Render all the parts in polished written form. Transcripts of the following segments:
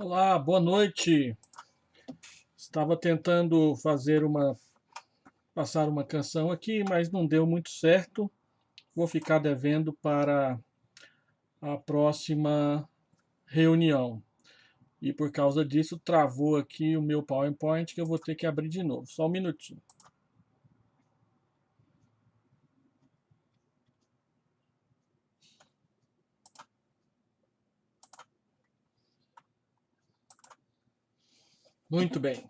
Olá, boa noite. Estava tentando passar uma canção aqui, mas não deu muito certo. Vou ficar devendo para a próxima reunião. E por causa disso travou aqui o meu PowerPoint que eu vou ter que abrir de novo. Só um minutinho. Muito bem.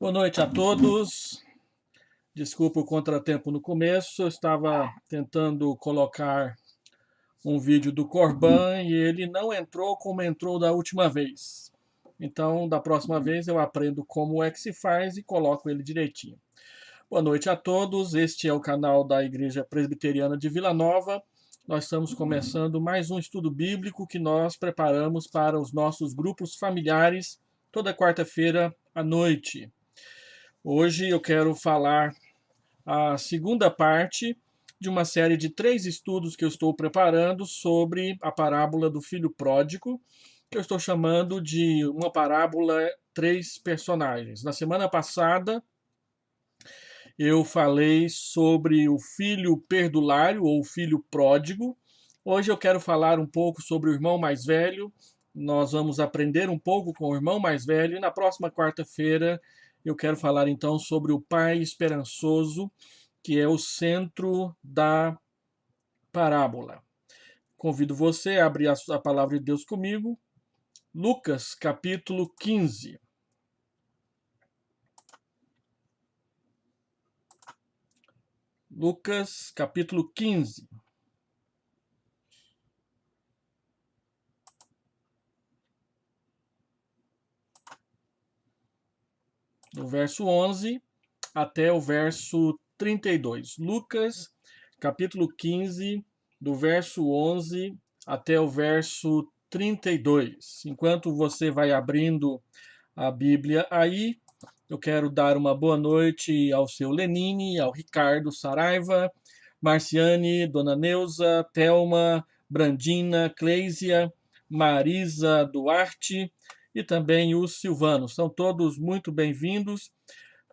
Boa noite a todos. Desculpa o contratempo no começo. Eu estava tentando colocar um vídeo do Corban e ele não entrou como entrou da última vez. Então, da próxima vez eu aprendo como é que se faz e coloco ele direitinho. Boa noite a todos. Este é o canal da Igreja Presbiteriana de Vila Nova. Nós estamos começando mais um estudo bíblico que nós preparamos para os nossos grupos familiares toda quarta-feira à noite. Hoje eu quero falar a segunda parte de uma série de 3 estudos que eu estou preparando sobre a parábola do filho pródigo, que eu estou chamando de uma parábola 3 personagens. Na semana passada, eu falei sobre o filho perdulário ou filho pródigo. Hoje eu quero falar um pouco sobre o irmão mais velho. Nós vamos aprender um pouco com o irmão mais velho e na próxima quarta-feira eu quero falar então sobre o pai esperançoso, que é o centro da parábola. Convido você a abrir a palavra de Deus comigo. Lucas, capítulo 15. Lucas, capítulo 15. Do verso 11 até o verso 32. Lucas, capítulo 15, do verso 11 até o verso 32. Enquanto você vai abrindo a Bíblia aí, eu quero dar uma boa noite ao seu Lenine, ao Ricardo Saraiva, Marciane, Dona Neuza, Thelma, Brandina, Cleisia, Marisa Duarte e também os Silvanos. São todos muito bem-vindos.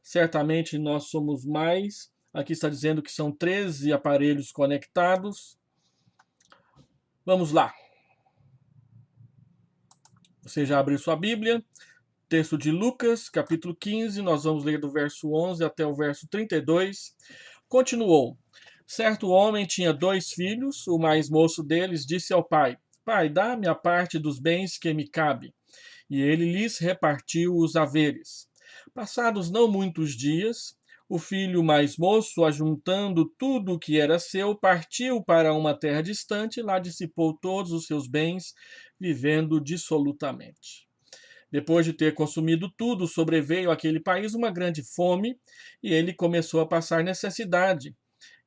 Certamente nós somos mais. Aqui está dizendo que são 13 aparelhos conectados. Vamos lá. Você já abriu sua Bíblia? Texto de Lucas, capítulo 15, nós vamos ler do verso 11 até o verso 32. Continuou. Certo homem tinha 2 filhos, o mais moço deles disse ao pai: Pai, dá-me a parte dos bens que me cabe. E ele lhes repartiu os haveres. Passados não muitos dias, o filho mais moço, ajuntando tudo o que era seu, partiu para uma terra distante e lá dissipou todos os seus bens, vivendo dissolutamente. Depois de ter consumido tudo, sobreveio àquele país uma grande fome e ele começou a passar necessidade.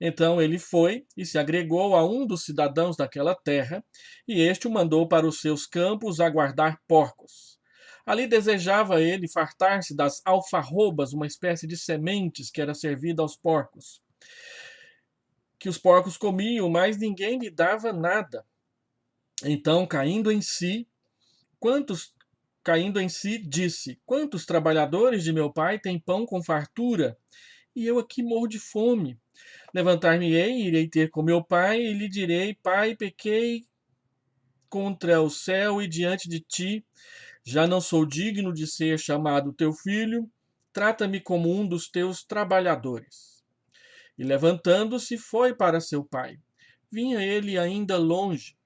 Então ele foi e se agregou a um dos cidadãos daquela terra, e este o mandou para os seus campos a guardar porcos. Ali desejava ele fartar-se das alfarrobas, uma espécie de sementes que era servida aos porcos. Que os porcos comiam, mas ninguém lhe dava nada. Então, quantos caindo em si, disse: Quantos trabalhadores de meu pai têm pão com fartura, e eu aqui morro de fome? Levantar-me-ei, irei ter com meu pai, e lhe direi: Pai, pequei contra o céu e diante de ti, já não sou digno de ser chamado teu filho, trata-me como um dos teus trabalhadores. E levantando-se, foi para seu pai. Vinha ele ainda longe,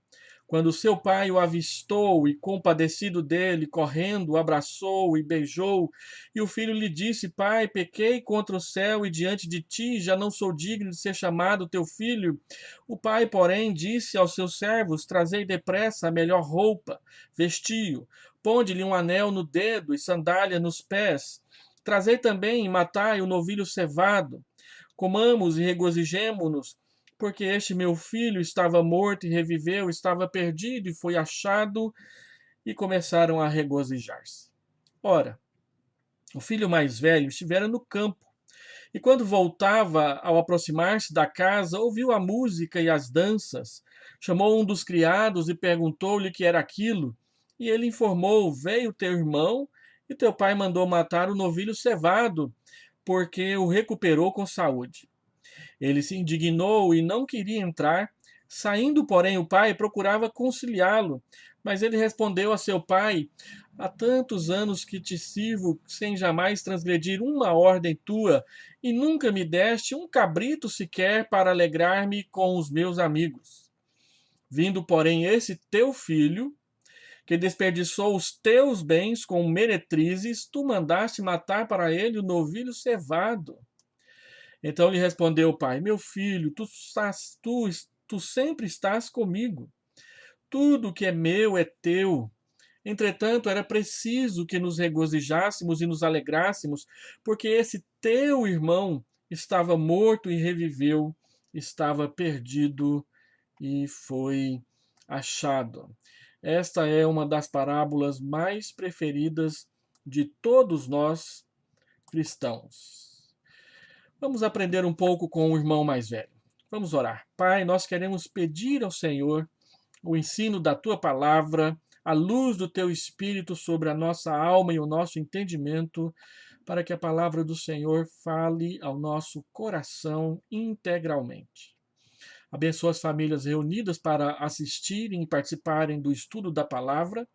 quando seu pai o avistou e, compadecido dele, correndo, o abraçou e beijou, e o filho lhe disse: Pai, pequei contra o céu e diante de ti, já não sou digno de ser chamado teu filho. O pai, porém, disse aos seus servos: Trazei depressa a melhor roupa, vestiu, ponde-lhe um anel no dedo e sandália nos pés. Trazei também e matai o novilho cevado. Comamos e regozijemo-nos, porque este meu filho estava morto e reviveu, estava perdido e foi achado, e começaram a regozijar-se. Ora, o filho mais velho estivera no campo, E quando voltava, ao aproximar-se da casa, ouviu a música e as danças. Chamou um dos criados e perguntou-lhe o que era aquilo. E ele informou: Veio teu irmão e teu pai mandou matar o novilho cevado, porque o recuperou com saúde. Ele se indignou e não queria entrar. Saindo, porém, o pai procurava conciliá-lo, mas ele respondeu a seu pai: Há tantos anos que te sirvo sem jamais transgredir uma ordem tua, e nunca me deste um cabrito sequer para alegrar-me com os meus amigos. Vindo, porém, esse teu filho, que desperdiçou os teus bens com meretrizes, tu mandaste matar para ele o novilho cevado. Então lhe respondeu o pai: Meu filho, tu sempre estás comigo. Tudo que é meu é teu. Entretanto, era preciso que nos regozijássemos e nos alegrássemos, porque esse teu irmão estava morto e reviveu, estava perdido e foi achado. Esta é uma das parábolas mais preferidas de todos nós cristãos. Vamos aprender um pouco com o irmão mais velho. Vamos orar. Pai, nós queremos pedir ao Senhor o ensino da tua palavra, a luz do teu espírito sobre a nossa alma e o nosso entendimento, para que a palavra do Senhor fale ao nosso coração integralmente. Abençoa as famílias reunidas para assistirem e participarem do estudo da palavra.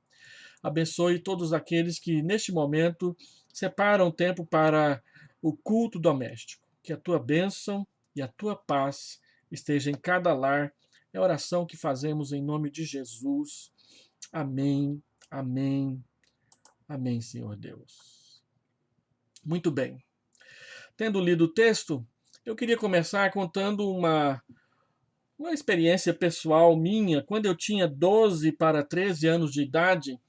Abençoe todos aqueles que, neste momento, separam tempo para o culto doméstico. Que a tua bênção e a tua paz esteja em cada lar. É a oração que fazemos em nome de Jesus. Amém, amém, amém, Senhor Deus. Muito bem. Tendo lido o texto, eu queria começar contando uma experiência pessoal minha. Quando eu tinha 12 para 13 anos de idade,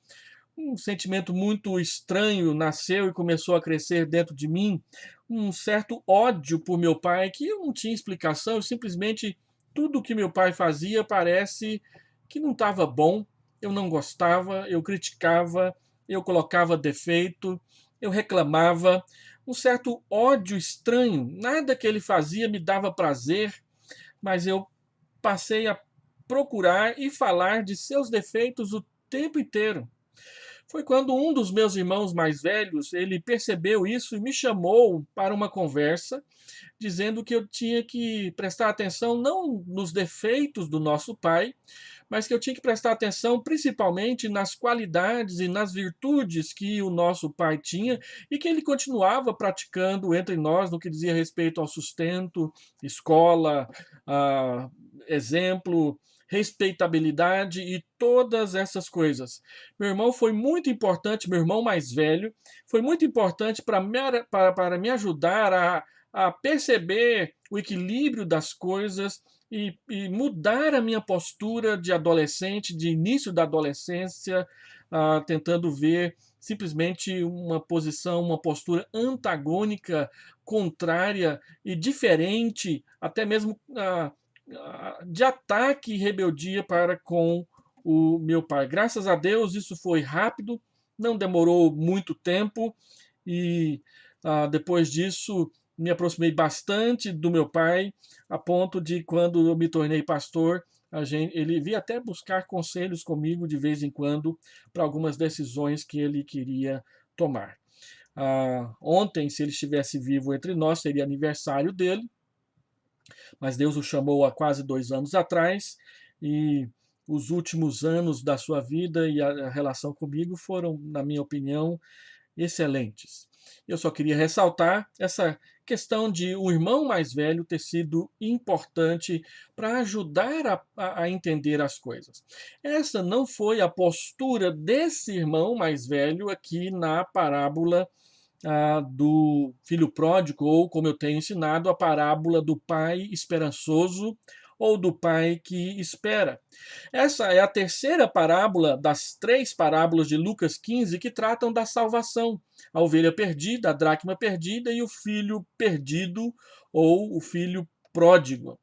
um sentimento muito estranho nasceu e começou a crescer dentro de mim, um certo ódio por meu pai, que eu não tinha explicação, simplesmente tudo que meu pai fazia parece que não estava bom, eu não gostava, eu criticava, eu colocava defeito, eu reclamava, um certo ódio estranho, nada que ele fazia me dava prazer, mas eu passei a procurar e falar de seus defeitos o tempo inteiro. Foi quando um dos meus irmãos mais velhos, ele percebeu isso e me chamou para uma conversa, dizendo que eu tinha que prestar atenção não nos defeitos do nosso pai, mas que eu tinha que prestar atenção principalmente nas qualidades e nas virtudes que o nosso pai tinha e que ele continuava praticando entre nós no que dizia respeito ao sustento, escola, exemplo, respeitabilidade e todas essas coisas. Meu irmão foi muito importante, meu irmão mais velho, foi muito importante para me ajudar a perceber o equilíbrio das coisas e mudar a minha postura de adolescente, de início da adolescência, tentando ver simplesmente uma posição, uma postura antagônica, contrária e diferente, até mesmo de ataque e rebeldia para com o meu pai. Graças a Deus isso foi rápido, não demorou muito tempo e depois disso me aproximei bastante do meu pai, a ponto de quando eu me tornei pastor, ele vinha até buscar conselhos comigo de vez em quando para algumas decisões que ele queria tomar. Ontem, se ele estivesse vivo entre nós, seria aniversário dele, mas Deus o chamou há quase 2 anos atrás e os últimos anos da sua vida e a relação comigo foram, na minha opinião, excelentes. Eu só queria ressaltar essa questão de o irmão mais velho ter sido importante para ajudar a entender as coisas. Essa não foi a postura desse irmão mais velho aqui na parábola do filho pródigo, ou como eu tenho ensinado, a parábola do pai esperançoso ou do pai que espera. Essa é a terceira parábola das 3 parábolas de Lucas 15 que tratam da salvação. A ovelha perdida, a dracma perdida e o filho perdido ou o filho pródigo.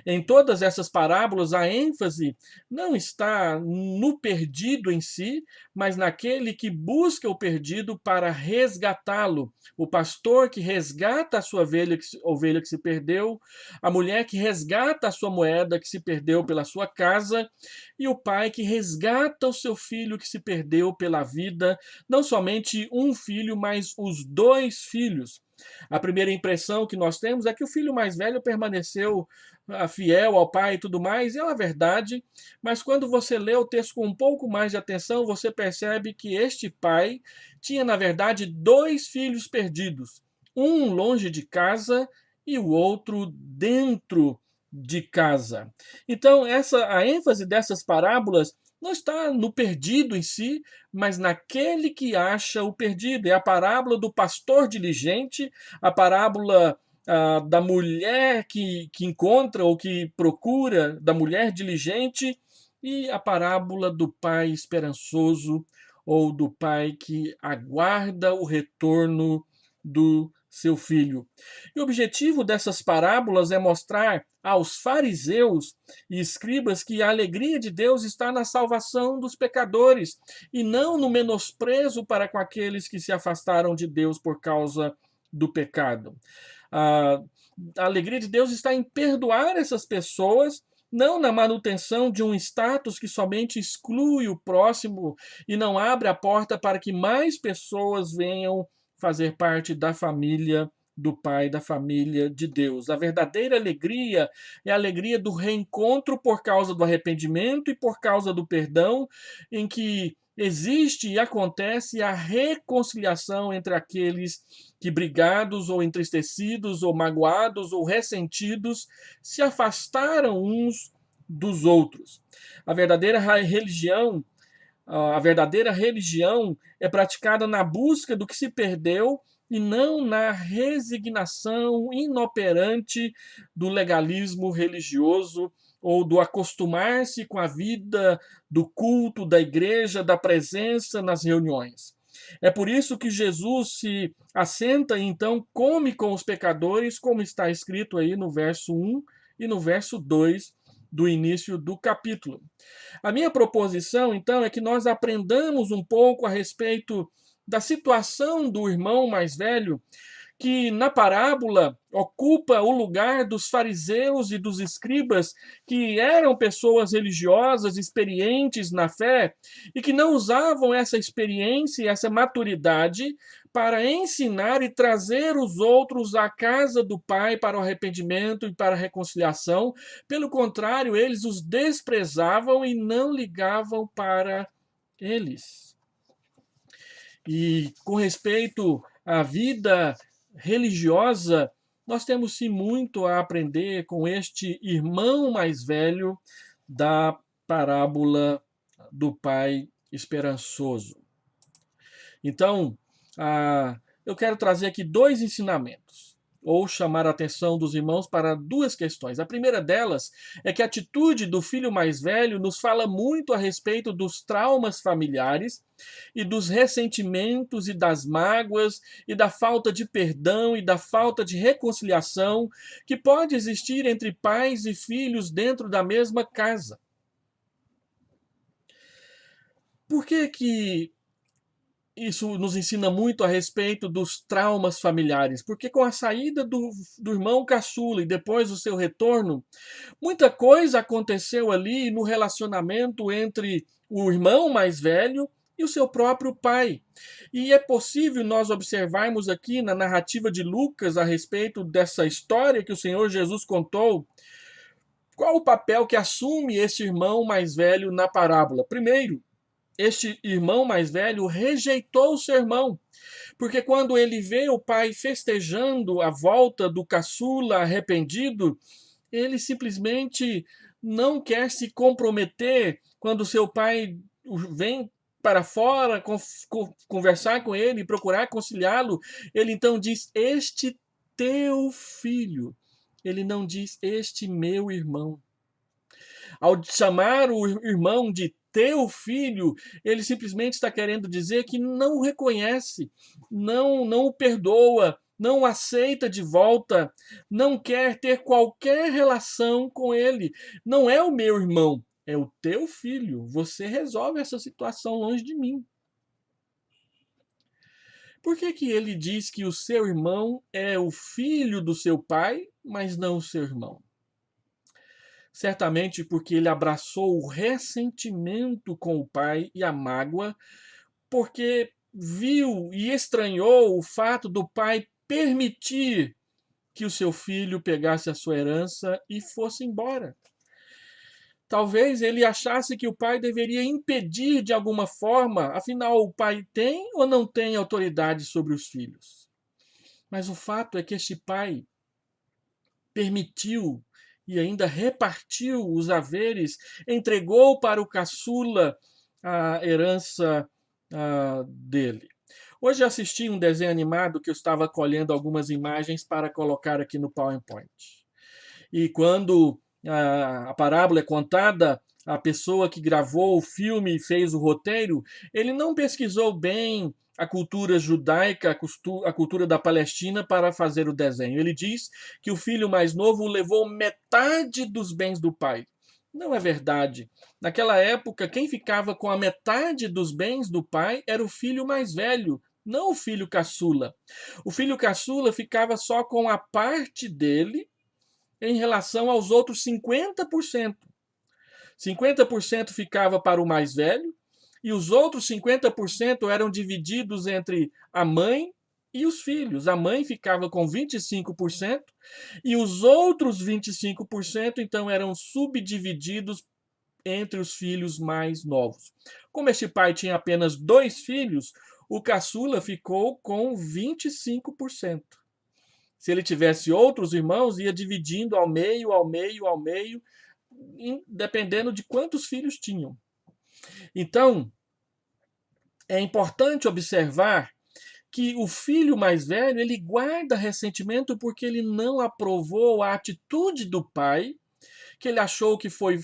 Em todas essas parábolas, a ênfase não está no perdido em si, mas naquele que busca o perdido para resgatá-lo. O pastor que resgata a sua ovelha que se perdeu, a mulher que resgata a sua moeda que se perdeu pela sua casa, e o pai que resgata o seu filho que se perdeu pela vida, não somente um filho, mas os dois filhos. A primeira impressão que nós temos é que o filho mais velho permaneceu fiel ao pai e tudo mais, é uma verdade, mas quando você lê o texto com um pouco mais de atenção, você percebe que este pai tinha, na verdade, dois filhos perdidos, um longe de casa e o outro dentro de casa. Então, a ênfase dessas parábolas não está no perdido em si, mas naquele que acha o perdido. É a parábola do pastor diligente, a parábola da mulher que encontra ou que procura, da mulher diligente, e a parábola do pai esperançoso ou do pai que aguarda o retorno do seu filho. E o objetivo dessas parábolas é mostrar aos fariseus e escribas que a alegria de Deus está na salvação dos pecadores e não no menosprezo para com aqueles que se afastaram de Deus por causa do pecado. A alegria de Deus está em perdoar essas pessoas, não na manutenção de um status que somente exclui o próximo e não abre a porta para que mais pessoas venham fazer parte da família do Pai, da família de Deus. A verdadeira alegria é a alegria do reencontro por causa do arrependimento e por causa do perdão, em que existe e acontece a reconciliação entre aqueles que, brigados ou entristecidos ou magoados ou ressentidos, se afastaram uns dos outros. A verdadeira religião A verdadeira religião é praticada na busca do que se perdeu e não na resignação inoperante do legalismo religioso ou do acostumar-se com a vida do culto, da igreja, da presença nas reuniões. É por isso que Jesus se assenta e então come com os pecadores, como está escrito aí no verso 1 e no verso 2 do início do capítulo. A minha proposição, então, é que nós aprendamos um pouco a respeito da situação do irmão mais velho, que na parábola ocupa o lugar dos fariseus e dos escribas, que eram pessoas religiosas, experientes na fé, e que não usavam essa experiência e essa maturidade para ensinar e trazer os outros à casa do Pai para o arrependimento e para a reconciliação. Pelo contrário, eles os desprezavam e não ligavam para eles. E com respeito à vida religiosa, nós temos sim muito a aprender com este irmão mais velho da parábola do pai esperançoso. Então, eu quero trazer aqui dois ensinamentos, ou chamar a atenção dos irmãos para duas questões. A primeira delas é que a atitude do filho mais velho nos fala muito a respeito dos traumas familiares e dos ressentimentos e das mágoas e da falta de perdão e da falta de reconciliação que pode existir entre pais e filhos dentro da mesma casa. Por que isso nos ensina muito a respeito dos traumas familiares? Porque com a saída do irmão caçula e depois o seu retorno, muita coisa aconteceu ali no relacionamento entre o irmão mais velho e o seu próprio pai. E é possível nós observarmos aqui na narrativa de Lucas a respeito dessa história que o Senhor Jesus contou, qual o papel que assume este irmão mais velho na parábola. Primeiro, este irmão mais velho rejeitou o seu irmão, porque quando ele vê o pai festejando a volta do caçula arrependido, ele simplesmente não quer se comprometer quando seu pai vem para fora conversar com ele, procurar conciliá-lo. Ele então diz: este teu filho. Ele não diz: este meu irmão. Ao chamar o irmão de teu filho, ele simplesmente está querendo dizer que não o reconhece, não o perdoa, não o aceita de volta, não quer ter qualquer relação com ele. Não é o meu irmão, é o teu filho. Você resolve essa situação longe de mim. Por que que ele diz que o seu irmão é o filho do seu pai, mas não o seu irmão? Certamente porque ele abraçou o ressentimento com o pai e a mágoa, porque viu e estranhou o fato do pai permitir que o seu filho pegasse a sua herança e fosse embora. Talvez ele achasse que o pai deveria impedir de alguma forma, afinal, o pai tem ou não tem autoridade sobre os filhos? Mas o fato é que este pai permitiu e ainda repartiu os haveres, entregou para o caçula a herança dele. Hoje assisti um desenho animado que eu estava colhendo algumas imagens para colocar aqui no PowerPoint. E quando a parábola é contada, a pessoa que gravou o filme e fez o roteiro, ele não pesquisou bem a cultura judaica, a cultura da Palestina para fazer o desenho. Ele diz que o filho mais novo levou metade dos bens do pai. Não é verdade. Naquela época, quem ficava com a metade dos bens do pai era o filho mais velho, não o filho caçula. O filho caçula ficava só com a parte dele em relação aos outros 50%. 50% ficava para o mais velho e os outros 50% eram divididos entre a mãe e os filhos. A mãe ficava com 25% e os outros 25% então eram subdivididos entre os filhos mais novos. Como este pai tinha apenas 2 filhos, o caçula ficou com 25%. Se ele tivesse outros irmãos, ia dividindo ao meio, ao meio, ao meio, dependendo de quantos filhos tinham. Então, é importante observar que o filho mais velho, ele guarda ressentimento porque ele não aprovou a atitude do pai, que ele achou que foi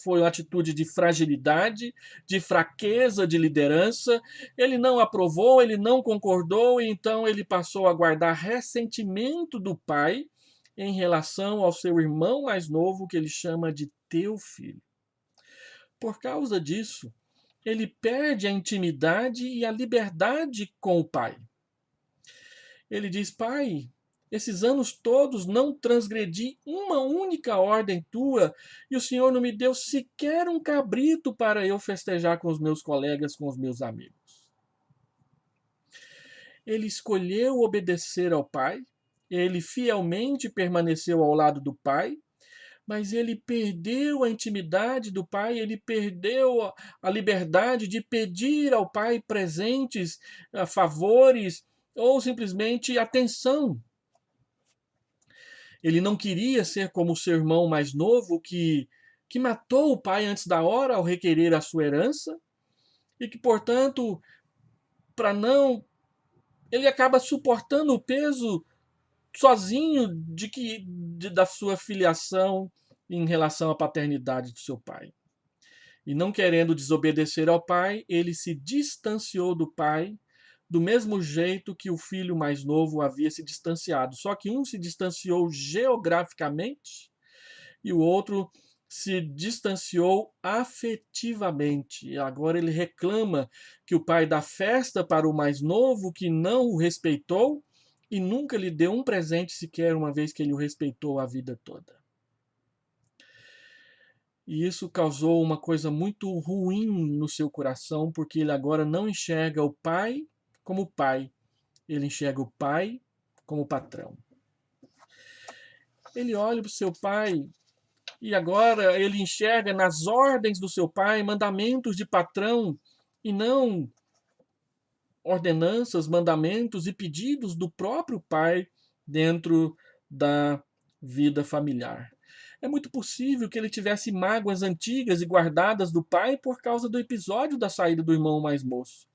uma atitude de fragilidade, de fraqueza de liderança. Ele não aprovou, ele não concordou, e então ele passou a guardar ressentimento do pai em relação ao seu irmão mais novo, que ele chama de teu filho. Por causa disso, ele perde a intimidade e a liberdade com o pai. Ele diz: pai, esses anos todos não transgredi uma única ordem tua e o Senhor não me deu sequer um cabrito para eu festejar com os meus colegas, com os meus amigos. Ele escolheu obedecer ao pai, ele fielmente permaneceu ao lado do pai, mas ele perdeu a intimidade do pai, ele perdeu a liberdade de pedir ao pai presentes, favores ou simplesmente atenção. Ele não queria ser como o seu irmão mais novo que matou o pai antes da hora ao requerer a sua herança e que, portanto, para não, ele acaba suportando o peso sozinho da sua filiação em relação à paternidade do seu pai. E não querendo desobedecer ao pai, ele se distanciou do pai do mesmo jeito que o filho mais novo havia se distanciado. Só que um se distanciou geograficamente e o outro se distanciou afetivamente. E agora ele reclama que o pai dá festa para o mais novo que não o respeitou e nunca lhe deu um presente sequer, uma vez que ele o respeitou a vida toda. E isso causou uma coisa muito ruim no seu coração, porque ele agora não enxerga o pai como pai, ele enxerga o pai como patrão. Ele olha para o seu pai e agora ele enxerga nas ordens do seu pai mandamentos de patrão e não ordenanças, mandamentos e pedidos do próprio pai dentro da vida familiar. É muito possível que ele tivesse mágoas antigas e guardadas do pai por causa do episódio da saída do irmão mais moço.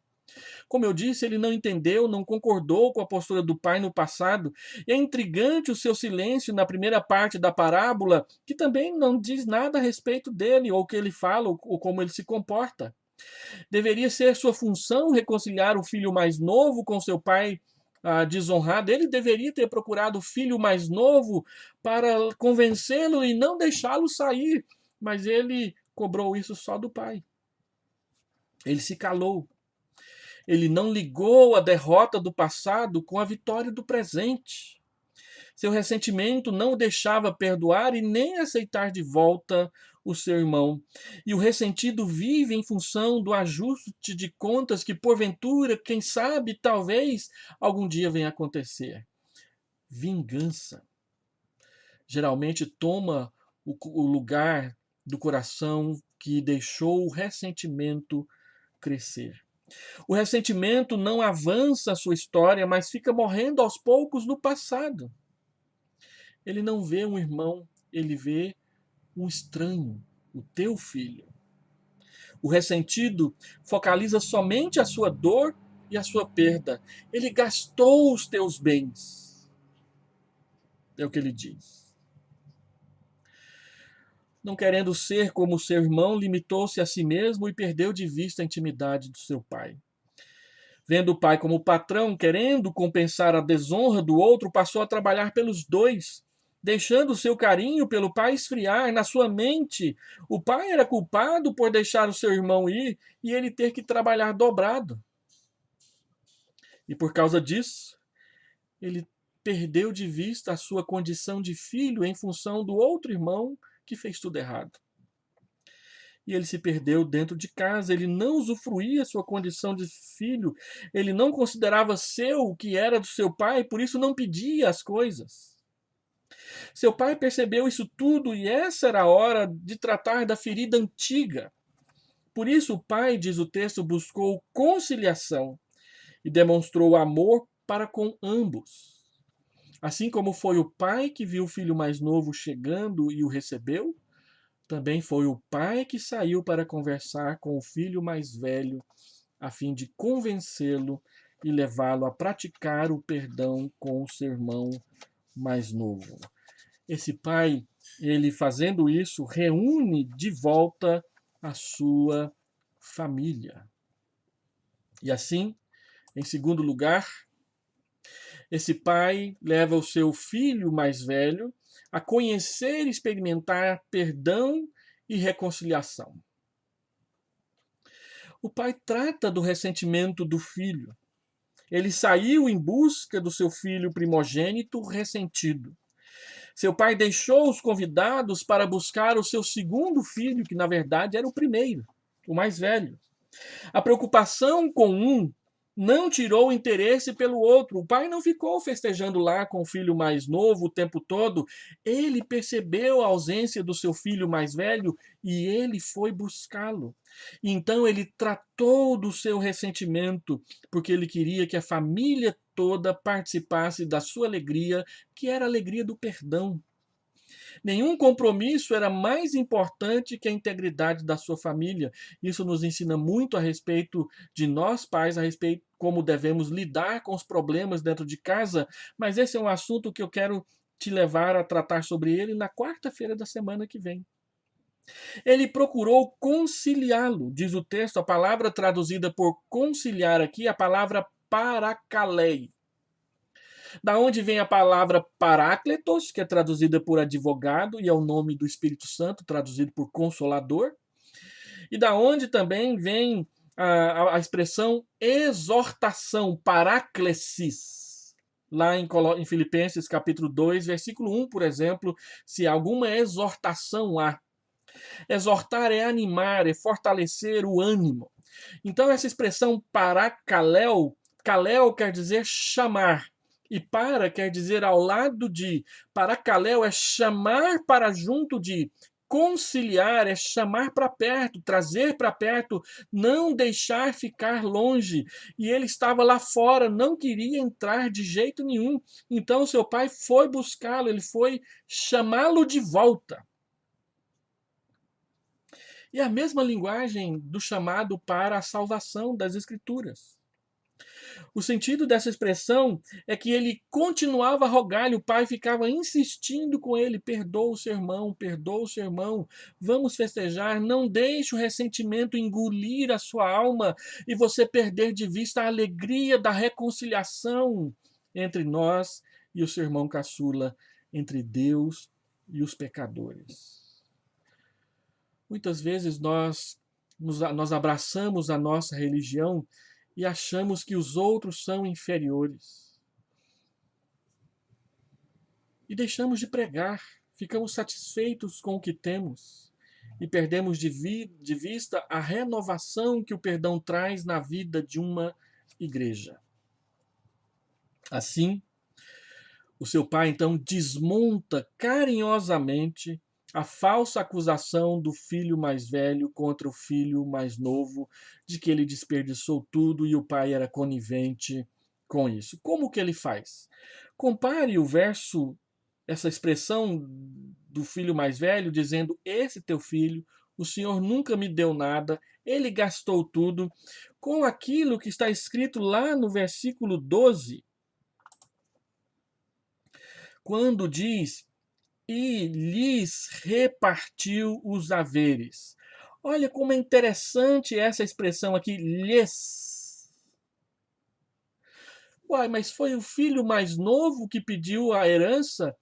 Como eu disse, ele não entendeu, não concordou com a postura do pai no passado. E é intrigante o seu silêncio na primeira parte da parábola, que também não diz nada a respeito dele, ou o que ele fala, ou como ele se comporta. Deveria ser sua função reconciliar o filho mais novo com seu pai desonrado. Ele deveria ter procurado o filho mais novo para convencê-lo e não deixá-lo sair, mas ele cobrou isso só do pai. Ele se calou. Ele não ligou a derrota do passado com a vitória do presente. Seu ressentimento não o deixava perdoar e nem aceitar de volta o seu irmão. E o ressentido vive em função do ajuste de contas que, porventura, quem sabe, talvez, algum dia venha a acontecer. Vingança geralmente toma o lugar do coração que deixou o ressentimento crescer. O ressentimento não avança a sua história, mas fica morrendo aos poucos no passado. Ele não vê um irmão, ele vê um estranho, o teu filho. O ressentido focaliza somente a sua dor e a sua perda. Ele gastou os teus bens. É o que ele diz. Não querendo ser como seu irmão, limitou-se a si mesmo e perdeu de vista a intimidade do seu pai. Vendo o pai como patrão, querendo compensar a desonra do outro, passou a trabalhar pelos dois, deixando o seu carinho pelo pai esfriar. Na sua mente, o pai era culpado por deixar o seu irmão ir e ele ter que trabalhar dobrado. E por causa disso, ele perdeu de vista a sua condição de filho em função do outro irmão que fez tudo errado. E ele se perdeu dentro de casa, ele não usufruía sua condição de filho, ele não considerava seu o que era do seu pai, por isso não pedia as coisas. Seu pai percebeu isso tudo e essa era a hora de tratar da ferida antiga. Por isso o pai, diz o texto, buscou conciliação e demonstrou amor para com ambos. Assim como foi o pai que viu o filho mais novo chegando e o recebeu, também foi o pai que saiu para conversar com o filho mais velho, a fim de convencê-lo e levá-lo a praticar o perdão com o seu irmão mais novo. Esse pai, ele fazendo isso, reúne de volta a sua família. E assim, em segundo lugar, esse pai leva o seu filho mais velho a conhecer e experimentar perdão e reconciliação. O pai trata do ressentimento do filho. Ele saiu em busca do seu filho primogênito ressentido. Seu pai deixou os convidados para buscar o seu segundo filho, que na verdade era o primeiro, o mais velho. A preocupação com um não tirou o interesse pelo outro. O pai não ficou festejando lá com o filho mais novo o tempo todo. Ele percebeu a ausência do seu filho mais velho e ele foi buscá-lo. Então ele tratou do seu ressentimento, porque ele queria que a família toda participasse da sua alegria, que era a alegria do perdão. Nenhum compromisso era mais importante que a integridade da sua família. Isso nos ensina muito a respeito de nós pais, a respeito de como devemos lidar com os problemas dentro de casa, mas esse é um assunto que eu quero te levar a tratar sobre ele na quarta-feira da semana que vem. Ele procurou conciliá-lo, diz o texto, a palavra traduzida por conciliar aqui, a palavra parakalei. Da onde vem a palavra parácletos, que é traduzida por advogado e é o nome do Espírito Santo, traduzido por consolador. E da onde também vem a expressão exortação, paráclesis. Lá em Filipenses capítulo 2, versículo 1, por exemplo, se alguma exortação há. Exortar é animar, é fortalecer o ânimo. Então essa expressão parakaleo, kaleo quer dizer chamar. E para quer dizer ao lado de. Parakaleo é chamar para junto de. Conciliar é chamar para perto, trazer para perto, não deixar ficar longe. E ele estava lá fora, não queria entrar de jeito nenhum. Então seu pai foi buscá-lo, ele foi chamá-lo de volta. E a mesma linguagem do chamado para a salvação das Escrituras. O sentido dessa expressão é que ele continuava a rogar-lhe, o pai ficava insistindo com ele: perdoa o seu irmão, vamos festejar, não deixe o ressentimento engolir a sua alma e você perder de vista a alegria da reconciliação. entre nós e o seu irmão caçula, entre Deus e os pecadores. Muitas vezes nós abraçamos a nossa religião e achamos que os outros são inferiores. E deixamos de pregar, ficamos satisfeitos com o que temos e perdemos de vista a renovação que o perdão traz na vida de uma igreja. Assim, o seu pai então desmonta carinhosamente a falsa acusação do filho mais velho contra o filho mais novo, de que ele desperdiçou tudo e o pai era conivente com isso. Como que ele faz? Compare o verso, essa expressão do filho mais velho, dizendo: esse teu filho, o Senhor nunca me deu nada, ele gastou tudo, com aquilo que está escrito lá no versículo 12, quando diz: e lhes repartiu os haveres. Olha como é interessante essa expressão aqui, lhes. Uai, mas foi o filho mais novo que pediu a herança?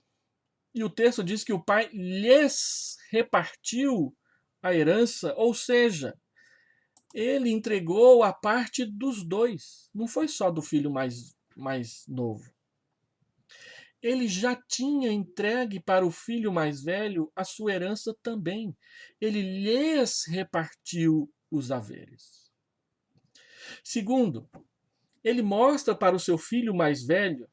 E o texto diz que o pai lhes repartiu a herança, ou seja, ele entregou a parte dos dois. Não foi só do filho mais novo. Ele já tinha entregue para o filho mais velho a sua herança também. Ele lhes repartiu os haveres. Segundo, ele mostra para o seu filho mais velho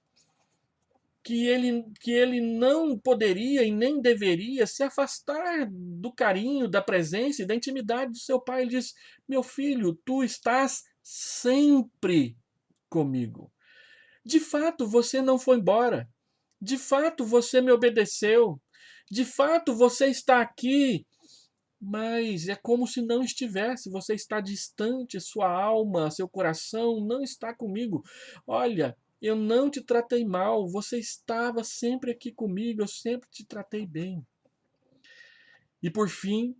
que ele não poderia e nem deveria se afastar do carinho, da presença e da intimidade do seu pai. Ele diz: meu filho, tu estás sempre comigo. De fato, você não foi embora. De fato, você me obedeceu. De fato, você está aqui. Mas é como se não estivesse. Você está distante. Sua alma, seu coração não está comigo. Olha, eu não te tratei mal. Você estava sempre aqui comigo. Eu sempre te tratei bem. E por fim,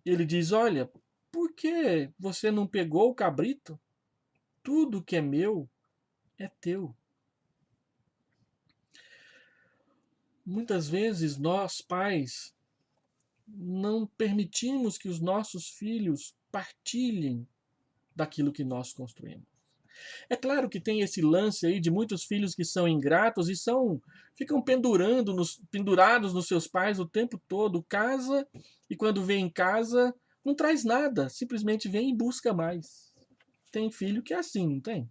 ele diz: olha, por que você não pegou o cabrito? Tudo que é meu é teu. Muitas vezes nós, pais, não permitimos que os nossos filhos partilhem daquilo que nós construímos. É claro que tem esse lance aí de muitos filhos que são ingratos e ficam pendurados nos seus pais o tempo todo, casa, e quando vem em casa não traz nada, simplesmente vem e busca mais. Tem filho que é assim, não tem?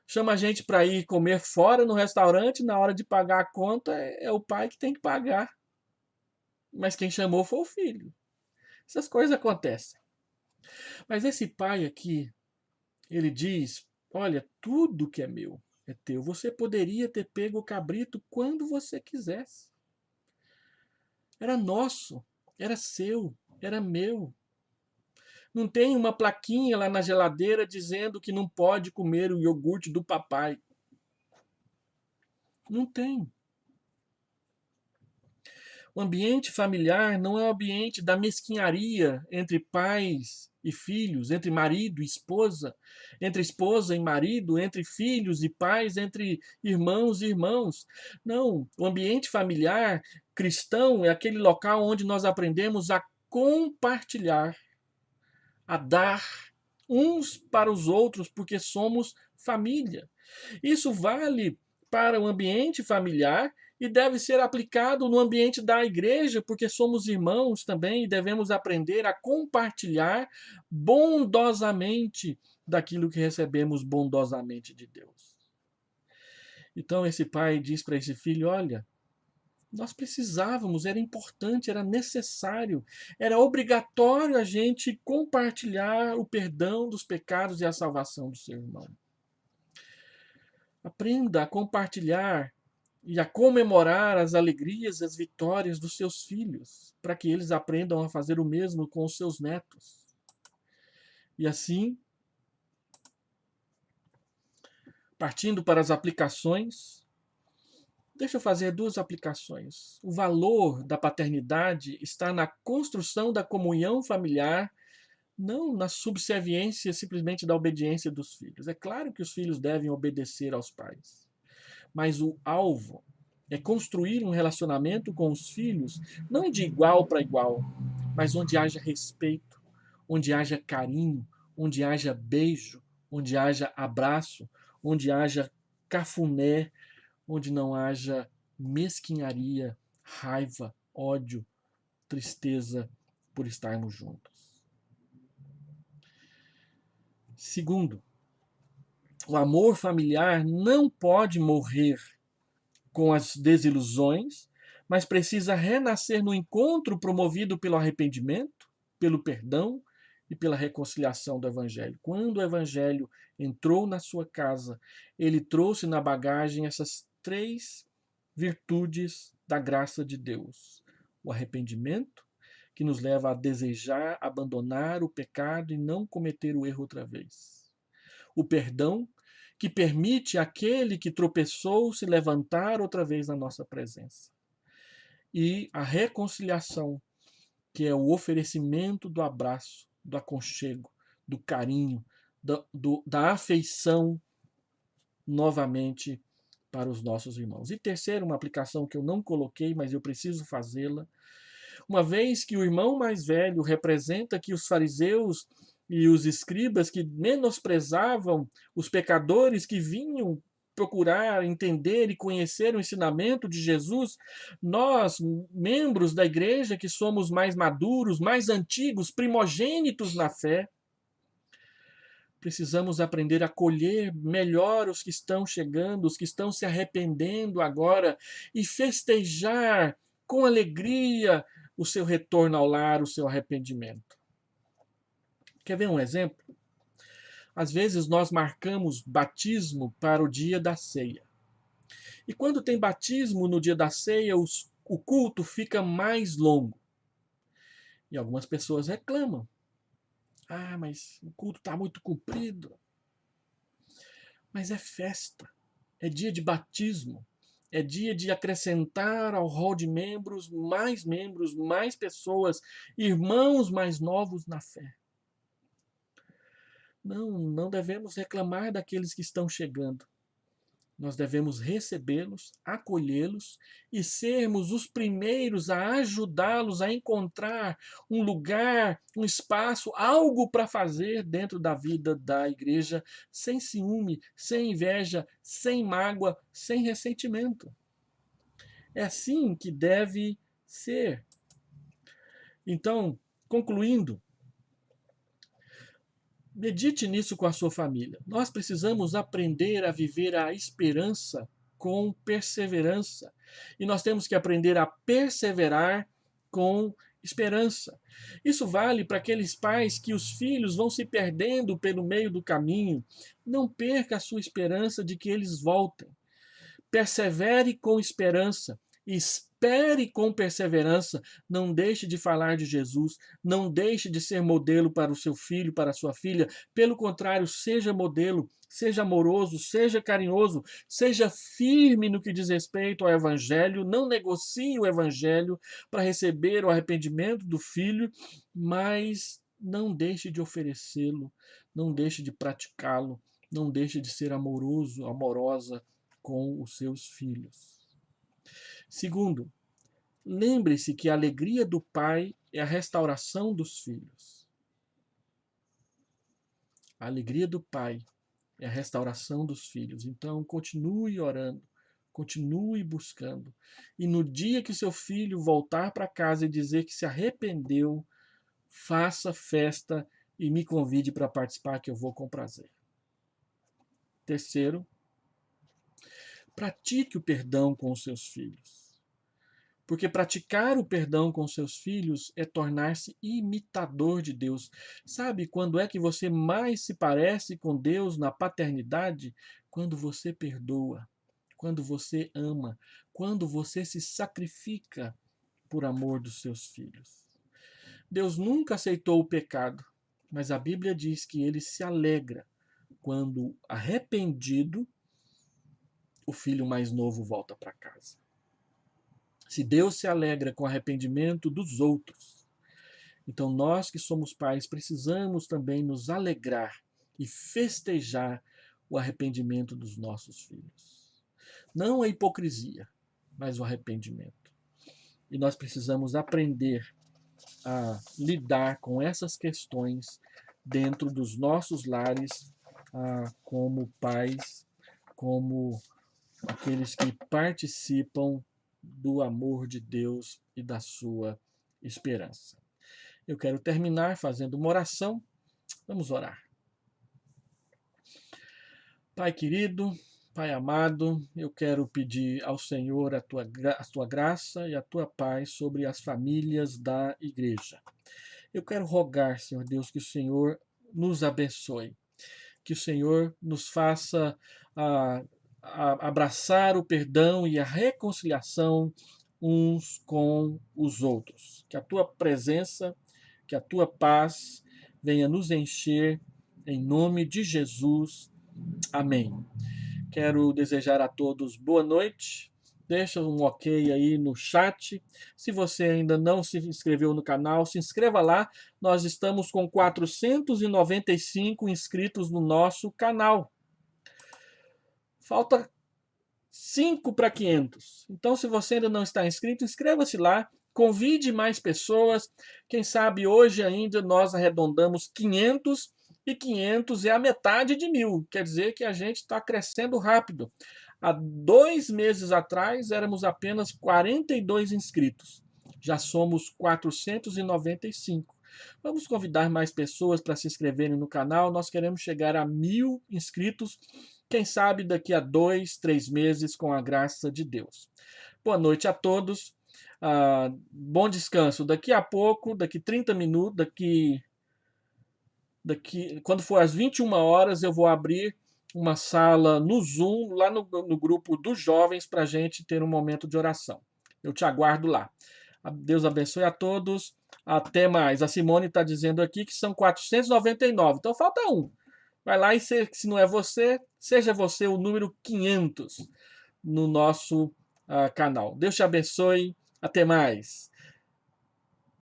Chama a gente para ir comer fora no restaurante, na hora de pagar a conta é o pai que tem que pagar. Mas quem chamou foi o filho. Essas coisas acontecem. Mas esse pai aqui, ele diz: olha, tudo que é meu é teu. Você poderia ter pego o cabrito quando você quisesse. Era nosso, era seu, era meu. Não tem uma plaquinha lá na geladeira dizendo que não pode comer o iogurte do papai. Não tem. O ambiente familiar não é o ambiente da mesquinharia entre pais e filhos, entre marido e esposa, entre esposa e marido, entre filhos e pais, entre irmãos e irmãos. Não, o ambiente familiar cristão é aquele local onde nós aprendemos a compartilhar, a dar uns para os outros, porque somos família. Isso vale para o ambiente familiar e deve ser aplicado no ambiente da igreja, porque somos irmãos também e devemos aprender a compartilhar bondosamente daquilo que recebemos bondosamente de Deus. Então esse pai diz para esse filho: olha, nós precisávamos, era importante, era necessário, era obrigatório a gente compartilhar o perdão dos pecados e a salvação do seu irmão. Aprenda a compartilhar e a comemorar as alegrias e as vitórias dos seus filhos, para que eles aprendam a fazer o mesmo com os seus netos. E assim, partindo para as aplicações, deixa eu fazer duas aplicações. O valor da paternidade está na construção da comunhão familiar não na subserviência simplesmente da obediência dos filhos. É claro que os filhos devem obedecer aos pais, mas o alvo é construir um relacionamento com os filhos, não de igual para igual, mas onde haja respeito, onde haja carinho, onde haja beijo, onde haja abraço, onde haja cafuné, onde não haja mesquinharia, raiva, ódio, tristeza por estarmos juntos. Segundo, o amor familiar não pode morrer com as desilusões, mas precisa renascer no encontro promovido pelo arrependimento, pelo perdão e pela reconciliação do Evangelho. Quando o Evangelho entrou na sua casa, ele trouxe na bagagem essas três virtudes da graça de Deus: o arrependimento, que nos leva a desejar abandonar o pecado e não cometer o erro outra vez. O perdão, que permite aquele que tropeçou se levantar outra vez na nossa presença. E a reconciliação, que é o oferecimento do abraço, do aconchego, do carinho, da afeição novamente para os nossos irmãos. E terceiro, uma aplicação que eu não coloquei, mas eu preciso fazê-la. Uma vez que o irmão mais velho representa que os fariseus e os escribas que menosprezavam os pecadores que vinham procurar entender e conhecer o ensinamento de Jesus, nós, membros da igreja que somos mais maduros, mais antigos, primogênitos na fé, precisamos aprender a acolher melhor os que estão chegando, os que estão se arrependendo agora e festejar com alegria o seu retorno ao lar, o seu arrependimento. Quer ver um exemplo? Às vezes nós marcamos batismo para o dia da ceia. E quando tem batismo no dia da ceia, o culto fica mais longo. E algumas pessoas reclamam. Ah, mas o culto está muito comprido. Mas é festa. É dia de batismo. É dia de acrescentar ao rol de membros, mais pessoas, irmãos mais novos na fé. Não devemos reclamar daqueles que estão chegando. Nós devemos recebê-los, acolhê-los e sermos os primeiros a ajudá-los a encontrar um lugar, um espaço, algo para fazer dentro da vida da igreja, sem ciúme, sem inveja, sem mágoa, sem ressentimento. É assim que deve ser. Então, concluindo, medite nisso com a sua família. Nós precisamos aprender a viver a esperança com perseverança. E nós temos que aprender a perseverar com esperança. Isso vale para aqueles pais que os filhos vão se perdendo pelo meio do caminho. Não perca a sua esperança de que eles voltem. Persevere com esperança. Espere com perseverança, não deixe de falar de Jesus, não deixe de ser modelo para o seu filho, para a sua filha. Pelo contrário, seja modelo, seja amoroso, seja carinhoso, seja firme no que diz respeito ao Evangelho, não negocie o Evangelho para receber o arrependimento do filho, mas não deixe de oferecê-lo, não deixe de praticá-lo, não deixe de ser amoroso, amorosa com os seus filhos. Segundo, lembre-se que a alegria do pai é a restauração dos filhos. A alegria do pai é a restauração dos filhos. Então, continue orando, continue buscando. E no dia que seu filho voltar para casa e dizer que se arrependeu, faça festa e me convide para participar, que eu vou com prazer. Terceiro, pratique o perdão com os seus filhos. Porque praticar o perdão com seus filhos é tornar-se imitador de Deus. Sabe quando é que você mais se parece com Deus na paternidade? Quando você perdoa, quando você ama, quando você se sacrifica por amor dos seus filhos. Deus nunca aceitou o pecado, mas a Bíblia diz que ele se alegra quando, arrependido, o filho mais novo volta para casa. Se Deus se alegra com o arrependimento dos outros, Então, nós que somos pais precisamos também nos alegrar e festejar o arrependimento dos nossos filhos. Não a hipocrisia, mas o arrependimento. E nós precisamos aprender a lidar com essas questões dentro dos nossos lares, como pais, como aqueles que participam do amor de Deus e da sua esperança. Eu quero terminar fazendo uma oração. Vamos orar. Pai querido, Pai amado, eu quero pedir ao Senhor a tua graça e a tua paz sobre as famílias da igreja. Eu quero rogar, Senhor Deus, que o Senhor nos abençoe, que o Senhor nos faça abraçar o perdão e a reconciliação uns com os outros. Que a tua presença, que a tua paz venha nos encher, em nome de Jesus. Amém. Quero desejar a todos boa noite. Deixa um ok aí no chat. Se você ainda não se inscreveu no canal, se inscreva lá. Nós estamos com 495 inscritos no nosso canal. Falta 5 para 500. Então, se você ainda não está inscrito, inscreva-se lá. Convide mais pessoas. Quem sabe hoje ainda nós arredondamos 500 e 500 é a metade de 1000. Quer dizer que a gente está crescendo rápido. Há 2 meses atrás éramos apenas 42 inscritos. Já somos 495. Vamos convidar mais pessoas para se inscreverem no canal. Nós queremos chegar a 1000 inscritos. Quem sabe daqui a 2, 3 meses, com a graça de Deus. Boa noite a todos. Bom descanso. Daqui a pouco, daqui 30 minutos, quando for às 21 horas, eu vou abrir uma sala no Zoom, lá no grupo dos jovens, para a gente ter um momento de oração. Eu te aguardo lá. Deus abençoe a todos. Até mais. A Simone está dizendo aqui que são 499. Então falta um. Vai lá e se não é você, seja você o número 500 no nosso canal. Deus te abençoe. Até mais.